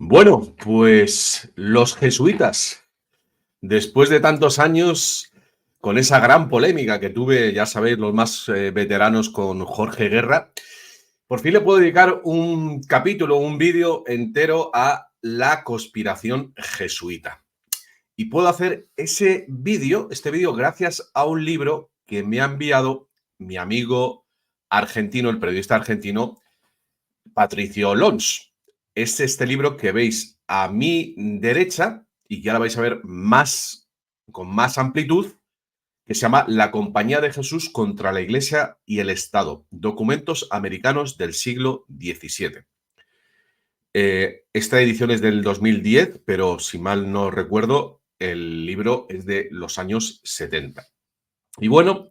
Bueno, pues los jesuitas, después de tantos años, con esa gran polémica que tuve, ya sabéis, los más veteranos con Jorge Guerra, por fin le puedo dedicar un capítulo, un vídeo entero a la conspiración jesuita. Y puedo hacer este vídeo, gracias a un libro que me ha enviado mi amigo argentino, el periodista argentino, Patricio Lons. Es este libro que veis a mi derecha y que ahora vais a ver con más amplitud, que se llama La Compañía de Jesús contra la Iglesia y el Estado, documentos americanos del siglo XVII. Esta edición es del 2010, pero si mal no recuerdo, el libro es de los años 70. Y bueno,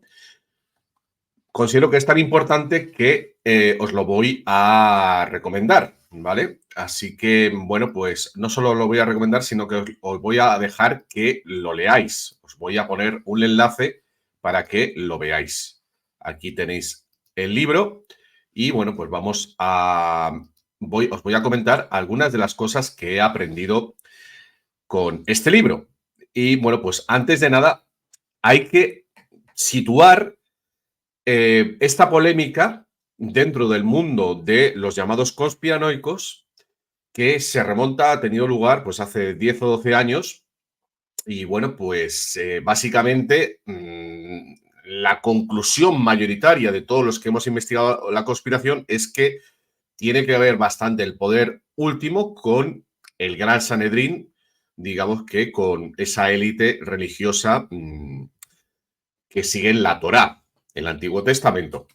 considero que es tan importante que os lo voy a recomendar, ¿vale? Así que, bueno, pues no solo lo voy a recomendar, sino que os voy a dejar que lo leáis. Os voy a poner un enlace para que lo veáis. Aquí tenéis el libro y, bueno, pues os voy a comentar algunas de las cosas que he aprendido con este libro. Y, bueno, pues antes de nada, hay que situar esta polémica dentro del mundo de los llamados conspiranoicos, que ha tenido lugar pues hace 10 o 12 años. Y bueno, pues básicamente la conclusión mayoritaria de todos los que hemos investigado la conspiración es que tiene que ver bastante el poder último con el Gran Sanedrín, digamos que con esa élite religiosa que sigue en la Torá, el Antiguo Testamento.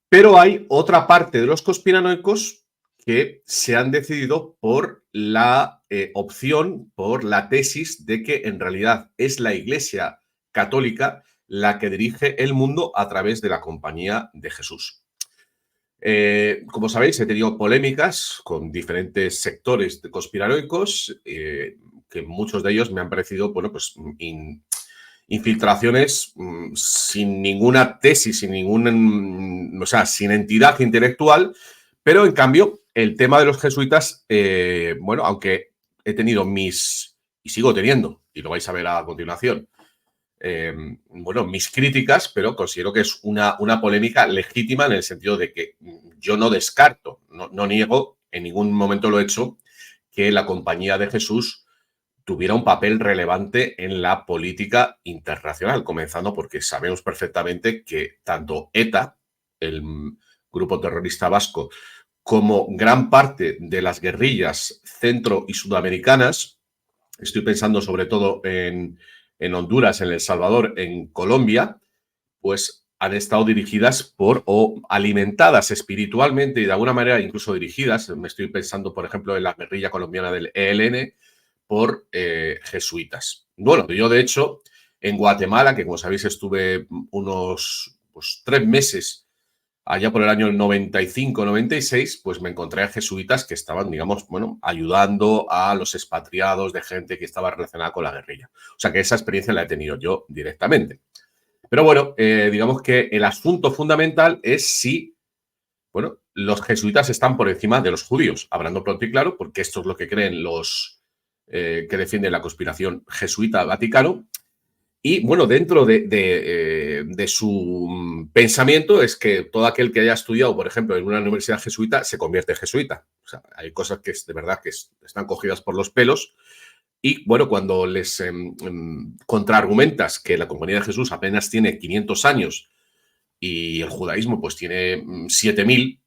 Pero hay otra parte de los conspiranoicos que se han decidido por la opción, por la tesis de que en realidad es la Iglesia Católica la que dirige el mundo a través de la Compañía de Jesús. Como sabéis, he tenido polémicas con diferentes sectores de conspiranoicos, que muchos de ellos me han parecido, bueno, pues infiltraciones sin ninguna tesis, sin entidad intelectual, pero en cambio el tema de los jesuitas, bueno, aunque he tenido y sigo teniendo, y lo vais a ver a continuación, bueno, mis críticas, pero considero que es una polémica legítima en el sentido de que yo no descarto, no niego, en ningún momento lo he hecho, que la Compañía de Jesús tuviera un papel relevante en la política internacional, comenzando porque sabemos perfectamente que tanto ETA, el grupo terrorista vasco, como gran parte de las guerrillas centro y sudamericanas, estoy pensando sobre todo en Honduras, en El Salvador, en Colombia, pues han estado dirigidas o alimentadas espiritualmente y de alguna manera incluso dirigidas, me estoy pensando por ejemplo en la guerrilla colombiana del ELN, por jesuitas. Bueno, yo de hecho en Guatemala, que como sabéis estuve unos 3 meses allá por el año 95-96, pues me encontré a jesuitas que estaban, digamos, bueno, ayudando a los expatriados de gente que estaba relacionada con la guerrilla. O sea que esa experiencia la he tenido yo directamente. Pero bueno, digamos que el asunto fundamental es si, bueno, los jesuitas están por encima de los judíos, hablando pronto y claro, porque esto es lo que creen los que defienden la conspiración jesuita Vaticano. Y bueno, dentro de su pensamiento es que todo aquel que haya estudiado, por ejemplo, en una universidad jesuita, se convierte en jesuita. O sea, hay cosas que de verdad que están cogidas por los pelos. Y bueno, cuando les contraargumentas que la Compañía de Jesús apenas tiene 500 años y el judaísmo pues tiene 7000,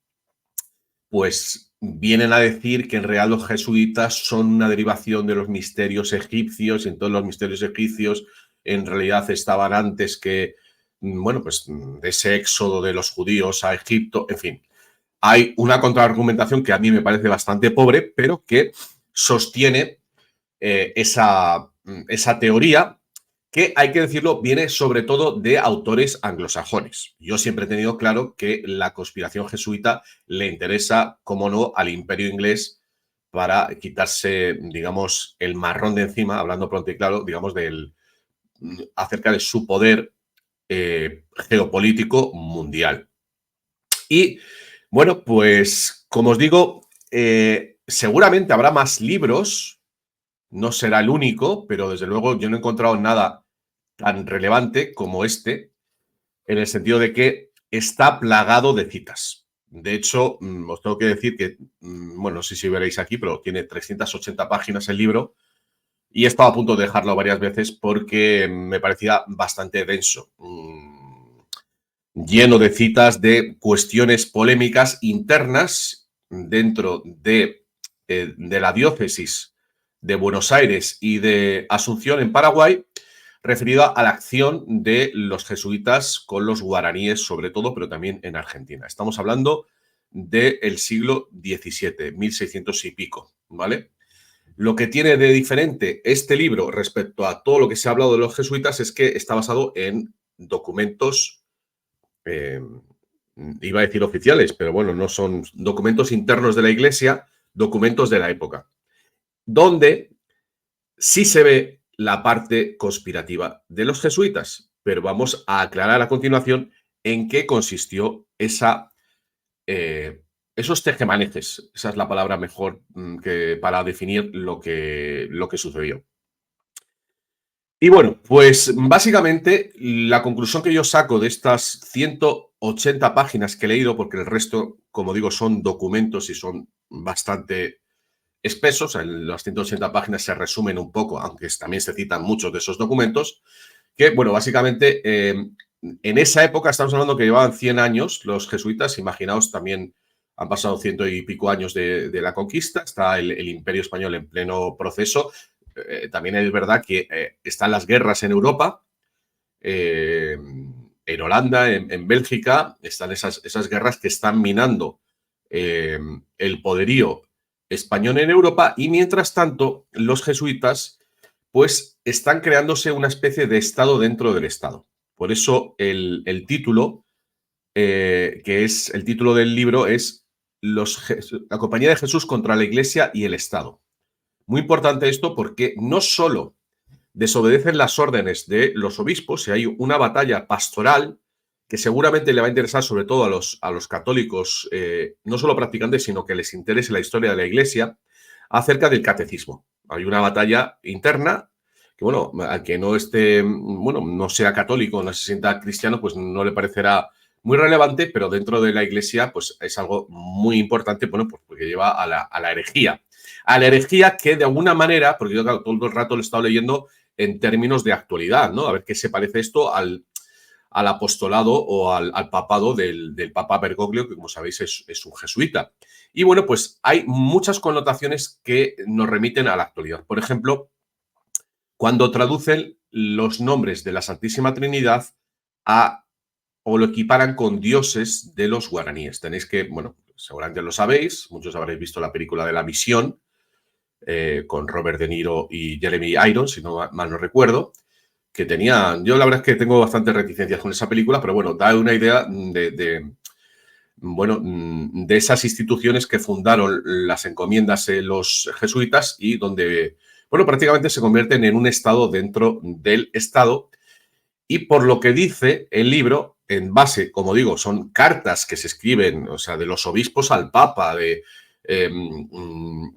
pues vienen a decir que en realidad los jesuitas son una derivación de los misterios egipcios, y en todos los misterios egipcios en realidad estaban antes que, bueno, pues de ese éxodo de los judíos a Egipto, en fin. Hay una contraargumentación que a mí me parece bastante pobre, pero que sostiene esa teoría, que hay que decirlo, viene sobre todo de autores anglosajones. Yo siempre he tenido claro que la conspiración jesuita le interesa, como no, al imperio inglés para quitarse, digamos, el marrón de encima, hablando pronto y claro, digamos, acerca de su poder geopolítico mundial. Y bueno, pues como os digo, seguramente habrá más libros, no será el único, pero desde luego yo no he encontrado nada tan relevante como este, en el sentido de que está plagado de citas. De hecho, os tengo que decir que, bueno, no sé si veréis aquí, pero tiene 380 páginas el libro y he estado a punto de dejarlo varias veces porque me parecía bastante denso, lleno de citas de cuestiones polémicas internas dentro de la diócesis de Buenos Aires y de Asunción en Paraguay, referida a la acción de los jesuitas con los guaraníes, sobre todo, pero también en Argentina. Estamos hablando del siglo XVII, 1600 y pico, ¿vale? Lo que tiene de diferente este libro respecto a todo lo que se ha hablado de los jesuitas es que está basado en documentos, iba a decir oficiales, pero bueno, no son documentos internos de la Iglesia, documentos de la época, donde sí se ve la parte conspirativa de los jesuitas, pero vamos a aclarar a continuación en qué consistió esos tejemanejes. Esa es la palabra mejor que para definir lo que sucedió. Y bueno, pues básicamente la conclusión que yo saco de estas 180 páginas que he leído, porque el resto, como digo, son documentos y son bastante espesos, en las 180 páginas se resumen un poco, aunque también se citan muchos de esos documentos, que, bueno, básicamente en esa época estamos hablando que llevaban 100 años los jesuitas, imaginaos también han pasado 100 y pico años de la conquista, está el Imperio Español en pleno proceso, también es verdad que están las guerras en Europa, en Holanda, en Bélgica, están esas guerras que están minando el poderío español en Europa y mientras tanto los jesuitas pues están creándose una especie de Estado dentro del Estado. Por eso el título, que es el título del libro, es La Compañía de Jesús contra la Iglesia y el Estado. Muy importante esto porque no solo desobedecen las órdenes de los obispos, y hay una batalla pastoral que seguramente le va a interesar sobre todo a los católicos, no solo practicantes, sino que les interese la historia de la Iglesia, acerca del catecismo. Hay una batalla interna que, bueno, al que no esté, bueno, no sea católico, no se sienta cristiano, pues no le parecerá muy relevante, pero dentro de la Iglesia, pues es algo muy importante, bueno, pues porque lleva a la herejía. A la herejía que de alguna manera, porque yo claro, todo el rato lo he estado leyendo en términos de actualidad, ¿no? A ver qué se parece esto al apostolado o al papado del Papa Bergoglio, que como sabéis es un jesuita. Y bueno, pues hay muchas connotaciones que nos remiten a la actualidad. Por ejemplo, cuando traducen los nombres de la Santísima Trinidad o lo equiparan con dioses de los guaraníes. Tenéis que, bueno, seguramente lo sabéis, muchos habréis visto la película de La Misión, con Robert De Niro y Jeremy Irons, si no mal no recuerdo, que tenía, yo la verdad es que tengo bastantes reticencias con esa película, pero bueno, da una idea bueno, de esas instituciones que fundaron las encomiendas los jesuitas y donde, bueno, prácticamente se convierten en un Estado dentro del Estado. Y por lo que dice el libro, en base, como digo, son cartas que se escriben, o sea, de los obispos al Papa, de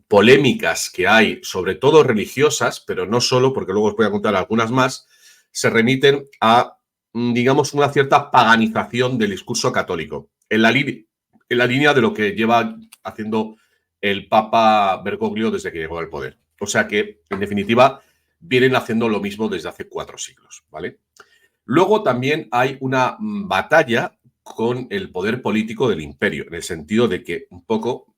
polémicas que hay, sobre todo religiosas, pero no solo, porque luego os voy a contar algunas más, se remiten a, digamos, una cierta paganización del discurso católico, en la línea de lo que lleva haciendo el Papa Bergoglio desde que llegó al poder. O sea que, en definitiva, vienen haciendo lo mismo desde hace 4 siglos, ¿vale? Luego también hay una batalla con el poder político del imperio, en el sentido de que un poco,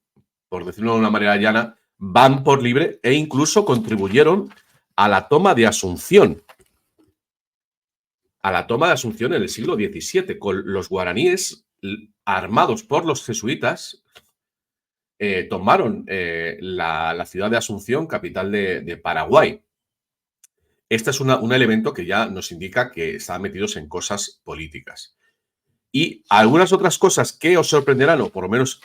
por decirlo de una manera llana, van por libre e incluso contribuyeron a la toma de Asunción. A la toma de Asunción en el siglo XVII, con los guaraníes armados por los jesuitas, tomaron la ciudad de Asunción, capital de Paraguay. Este es un elemento que ya nos indica que estaban metidos en cosas políticas. Y algunas otras cosas que os sorprenderán, o por lo menos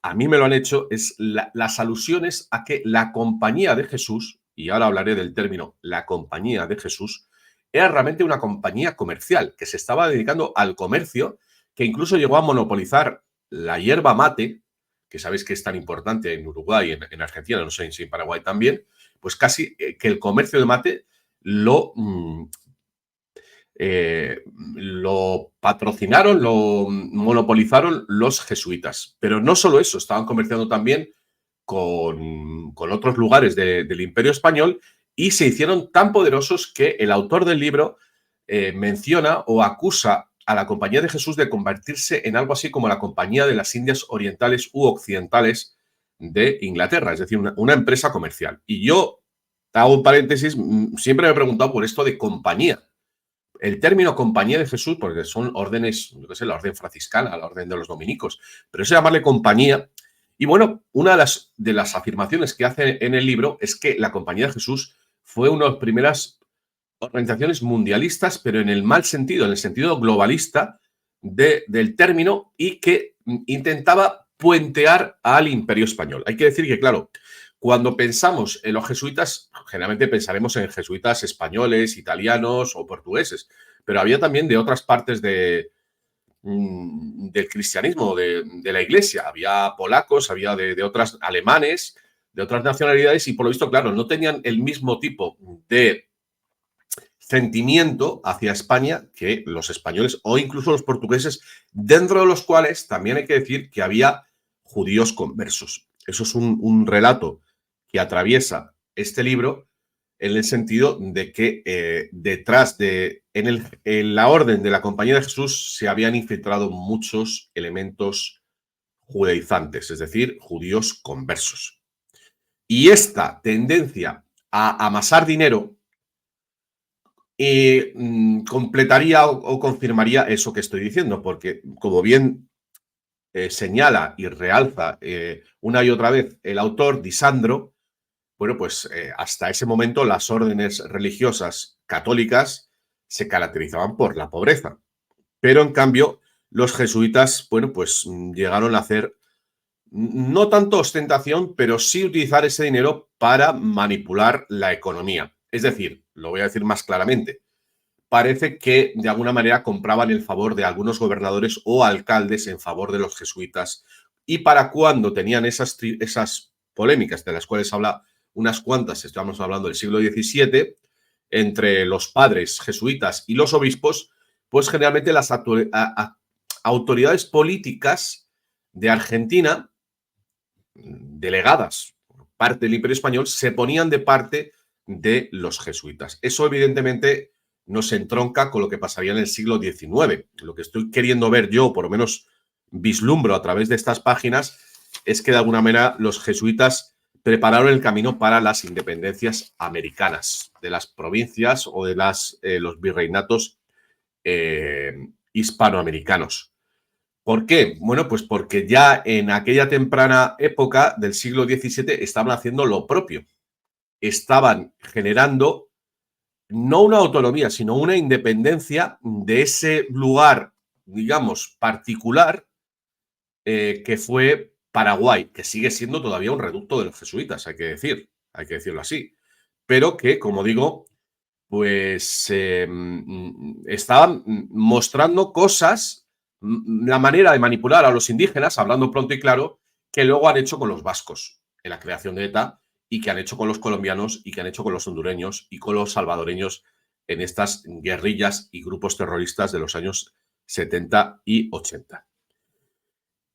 a mí me lo han hecho, es las alusiones a que la Compañía de Jesús, y ahora hablaré del término la Compañía de Jesús, era realmente una compañía comercial que se estaba dedicando al comercio, que incluso llegó a monopolizar la hierba mate, que sabéis que es tan importante en Uruguay, en Argentina, no sé si en Paraguay también, pues casi que el comercio de mate lo patrocinaron, lo monopolizaron los jesuitas. Pero no solo eso, estaban comerciando también con otros lugares del Imperio Español y se hicieron tan poderosos que el autor del libro menciona o acusa a la Compañía de Jesús de convertirse en algo así como la Compañía de las Indias Orientales u Occidentales de Inglaterra, es decir, una empresa comercial. Y yo hago un paréntesis, siempre me he preguntado por esto de compañía. El término Compañía de Jesús, porque son órdenes, yo qué sé, la orden franciscana, la orden de los dominicos, pero eso llamarle compañía. Y bueno, una de las afirmaciones que hace en el libro es que la Compañía de Jesús fue una de las primeras organizaciones mundialistas, pero en el mal sentido, en el sentido globalista del término, y que intentaba puentear al Imperio Español. Hay que decir que, claro, cuando pensamos en los jesuitas, generalmente pensaremos en jesuitas españoles, italianos o portugueses, pero había también de otras partes del cristianismo, de la iglesia. Había polacos, había de otras alemanes, de otras nacionalidades y por lo visto, claro, no tenían el mismo tipo de sentimiento hacia España que los españoles o incluso los portugueses, dentro de los cuales también hay que decir que había judíos conversos. Eso es un relato que atraviesa este libro en el sentido de que detrás en la orden de la Compañía de Jesús se habían infiltrado muchos elementos judaizantes, es decir, judíos conversos. Y esta tendencia a amasar dinero completaría o confirmaría eso que estoy diciendo, porque como bien señala y realza una y otra vez el autor Disandro, bueno, pues hasta ese momento las órdenes religiosas católicas se caracterizaban por la pobreza, pero en cambio los jesuitas, bueno, pues llegaron a hacer no tanto ostentación, pero sí utilizar ese dinero para manipular la economía. Es decir, lo voy a decir más claramente, parece que de alguna manera compraban el favor de algunos gobernadores o alcaldes en favor de los jesuitas y para cuando tenían esas polémicas de las cuales habla unas cuantas, estamos hablando del siglo XVII, entre los padres jesuitas y los obispos, pues generalmente las autoridades políticas de Argentina, delegadas por parte del Imperio Español, se ponían de parte de los jesuitas. Eso evidentemente nos entronca con lo que pasaría en el siglo XIX. Lo que estoy queriendo ver yo, por lo menos vislumbro a través de estas páginas, es que de alguna manera los jesuitas prepararon el camino para las independencias americanas de las provincias o de los virreinatos hispanoamericanos. ¿Por qué? Bueno, pues porque ya en aquella temprana época del siglo XVII estaban haciendo lo propio. Estaban generando no una autonomía, sino una independencia de ese lugar, digamos, particular que fue Paraguay, que sigue siendo todavía un reducto de los jesuitas, hay que decirlo así, pero que, como digo, pues estaban mostrando cosas, la manera de manipular a los indígenas, hablando pronto y claro, que luego han hecho con los vascos en la creación de ETA y que han hecho con los colombianos y que han hecho con los hondureños y con los salvadoreños en estas guerrillas y grupos terroristas de los años 70 y 80.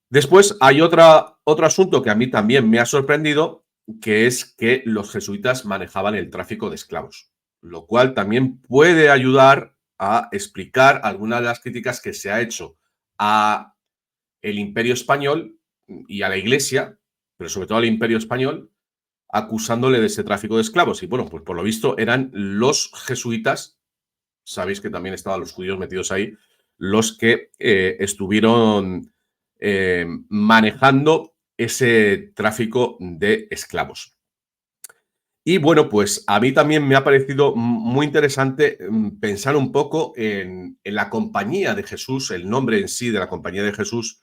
Después hay otro asunto que a mí también me ha sorprendido, que es que los jesuitas manejaban el tráfico de esclavos, lo cual también puede ayudar a explicar algunas de las críticas que se ha hecho a el Imperio Español y a la Iglesia, pero sobre todo al Imperio Español, acusándole de ese tráfico de esclavos. Y bueno, pues por lo visto eran los jesuitas, sabéis que también estaban los judíos metidos ahí, los que estuvieron manejando ese tráfico de esclavos. Y bueno, pues a mí también me ha parecido muy interesante pensar un poco en la Compañía de Jesús, el nombre en sí de la Compañía de Jesús,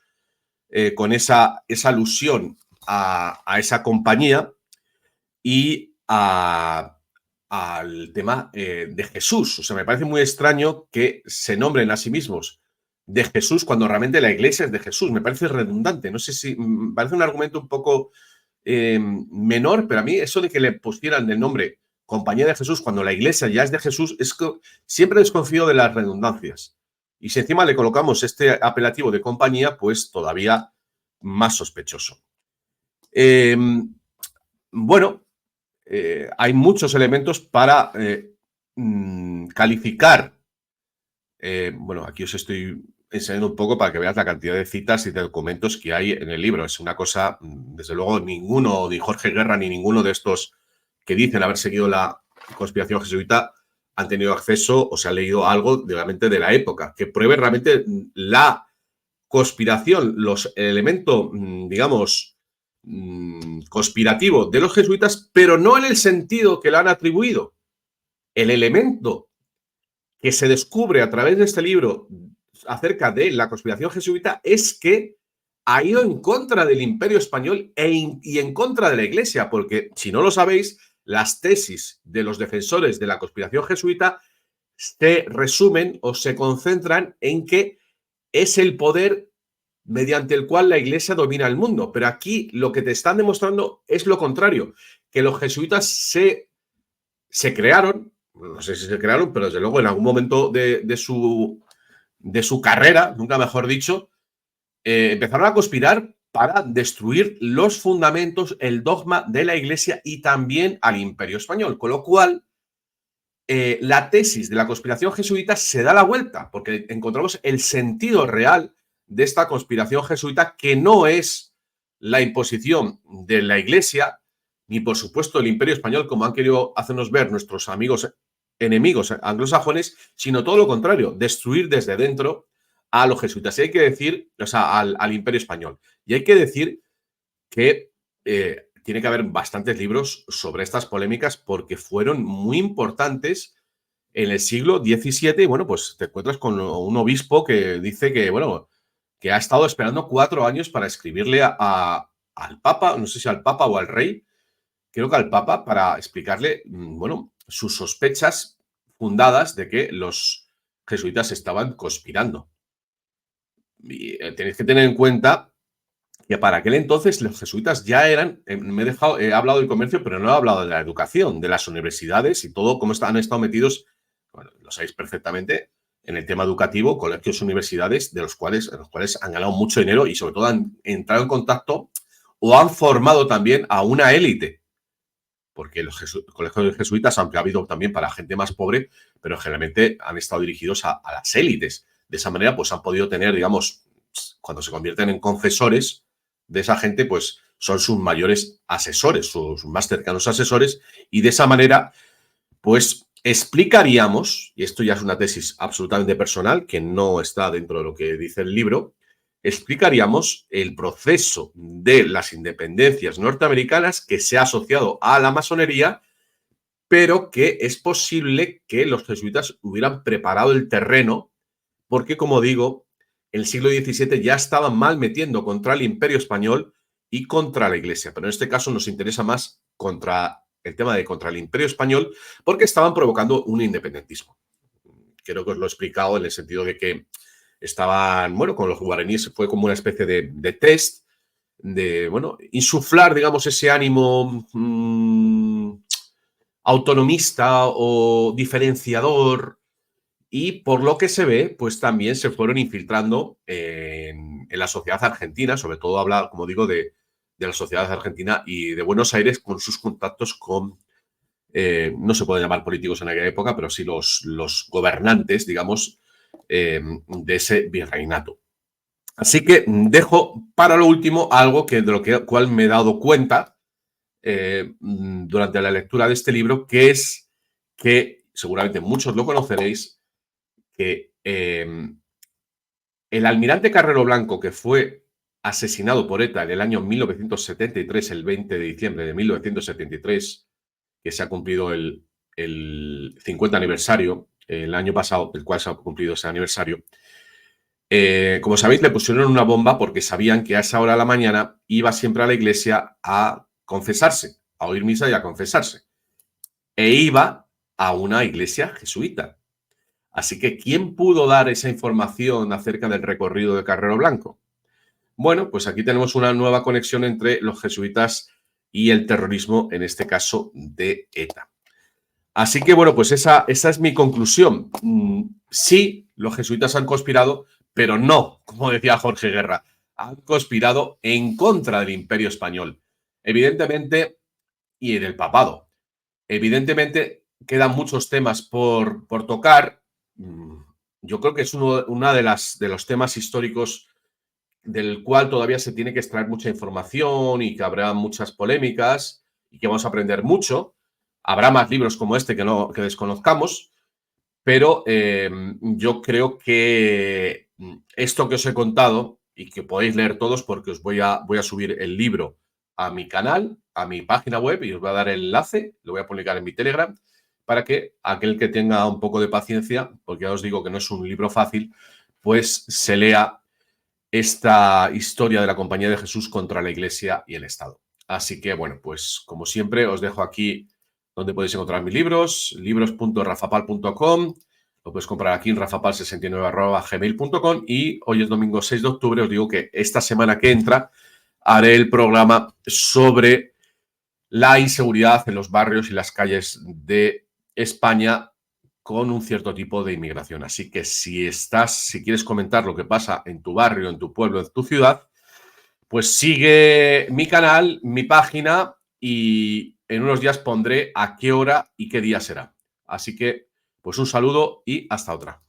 con esa alusión a esa compañía y al tema de Jesús. O sea, me parece muy extraño que se nombren a sí mismos de Jesús cuando realmente la iglesia es de Jesús. Me parece redundante. No sé si me parece un argumento un poco menor, pero a mí eso de que le pusieran el nombre Compañía de Jesús cuando la iglesia ya es de Jesús, es que siempre desconfío de las redundancias. Y si encima le colocamos este apelativo de compañía, pues todavía más sospechoso. Bueno, hay muchos elementos para calificar. Bueno, aquí os estoy enseñando un poco para que veas la cantidad de citas y de documentos que hay en el libro. Es una cosa, desde luego, ninguno, ni Jorge Guerra, ni ninguno de estos que dicen haber seguido la conspiración jesuita han tenido acceso o se ha leído algo realmente de la época, que pruebe realmente la conspiración, los elementos, digamos, conspirativo de los jesuitas, pero no en el sentido que lo han atribuido. El elemento que se descubre a través de este libro acerca de la conspiración jesuita es que ha ido en contra del Imperio Español y en contra de la Iglesia, porque si no lo sabéis, las tesis de los defensores de la conspiración jesuita se resumen o se concentran en que es el poder mediante el cual la Iglesia domina el mundo. Pero aquí lo que te están demostrando es lo contrario, que los jesuitas se crearon, no sé si se crearon, pero desde luego en algún momento de su carrera, nunca mejor dicho, empezaron a conspirar para destruir los fundamentos, el dogma de la Iglesia y también al Imperio Español. Con lo cual, la tesis de la conspiración jesuita se da la vuelta, porque encontramos el sentido real de esta conspiración jesuita, que no es la imposición de la Iglesia, ni por supuesto el Imperio Español, como han querido hacernos ver nuestros amigos enemigos anglosajones, sino todo lo contrario, destruir desde dentro a los jesuitas. Y hay que decir, o sea, al Imperio Español. Y hay que decir que tiene que haber bastantes libros sobre estas polémicas porque fueron muy importantes en el siglo XVII. Y bueno, pues te encuentras con un obispo que dice que, bueno, que ha estado esperando 4 años para escribirle al Papa, no sé si al Papa o al Rey, creo que al Papa, para explicarle, bueno, sus sospechas fundadas de que los jesuitas estaban conspirando. Y tenéis que tener en cuenta que para aquel entonces los jesuitas ya eran, he hablado del comercio, pero no he hablado de la educación, de las universidades y todo, cómo han estado metidos, bueno, lo sabéis perfectamente, en el tema educativo, colegios, universidades, en los cuales han ganado mucho dinero y sobre todo han entrado en contacto o han formado también a una élite, porque los colegios jesuitas, aunque ha habido también para gente más pobre, pero generalmente han estado dirigidos a las élites. De esa manera, pues han podido tener, digamos, cuando se convierten en confesores de esa gente, pues son sus mayores asesores, sus más cercanos asesores, y de esa manera, pues explicaríamos, y esto ya es una tesis absolutamente personal, que no está dentro de lo que dice el libro, explicaríamos el proceso de las independencias norteamericanas que se ha asociado a la masonería, pero que es posible que los jesuitas hubieran preparado el terreno, porque, como digo, en el siglo XVII ya estaban mal metiendo contra el Imperio Español y contra la Iglesia, pero en este caso nos interesa más contra el tema de contra el Imperio Español, porque estaban provocando un independentismo. Creo que os lo he explicado en el sentido de que estaban, bueno, con los guaraníes fue como una especie de test, de, bueno, insuflar, digamos, ese ánimo autonomista o diferenciador, y por lo que se ve, pues también se fueron infiltrando en la sociedad argentina, sobre todo habla, como digo, de la sociedad argentina y de Buenos Aires con sus contactos con, no se pueden llamar políticos en aquella época, pero sí los gobernantes, digamos, de ese virreinato. Así que dejo para lo último algo de lo cual me he dado cuenta durante la lectura de este libro, que es que, seguramente muchos lo conoceréis, que el almirante Carrero Blanco, que fue asesinado por ETA en el año 1973, el 20 de diciembre de 1973, que se ha cumplido el 50 aniversario, el año pasado, el cual se ha cumplido ese aniversario. Como sabéis, le pusieron una bomba porque sabían que a esa hora de la mañana iba siempre a la iglesia a confesarse, a oír misa y a confesarse. E iba a una iglesia jesuita. Así que, ¿quién pudo dar esa información acerca del recorrido de Carrero Blanco? Bueno, pues aquí tenemos una nueva conexión entre los jesuitas y el terrorismo, en este caso de ETA. Así que, bueno, pues esa es mi conclusión. Sí, los jesuitas han conspirado, pero no, como decía Jorge Guerra, han conspirado en contra del Imperio Español. Evidentemente, y del papado. Evidentemente, quedan muchos temas por tocar. Yo creo que es uno de los temas históricos del cual todavía se tiene que extraer mucha información y que habrá muchas polémicas y que vamos a aprender mucho. Habrá más libros como este que desconozcamos, pero yo creo que esto que os he contado y que podéis leer todos, porque os voy a subir el libro a mi canal, a mi página web, y os voy a dar el enlace, lo voy a publicar en mi Telegram, para que aquel que tenga un poco de paciencia, porque ya os digo que no es un libro fácil, pues se lea esta historia de la Compañía de Jesús contra la Iglesia y el Estado. Así que, bueno, pues como siempre os dejo aquí donde podéis encontrar mis libros, libros.rafapal.com, lo puedes comprar aquí en rafapal69@gmail.com y hoy es domingo 6 de octubre, os digo que esta semana que entra haré el programa sobre la inseguridad en los barrios y las calles de España con un cierto tipo de inmigración. Así que si quieres comentar lo que pasa en tu barrio, en tu pueblo, en tu ciudad, pues sigue mi canal, mi página y en unos días pondré a qué hora y qué día será. Así que, pues un saludo y hasta otra.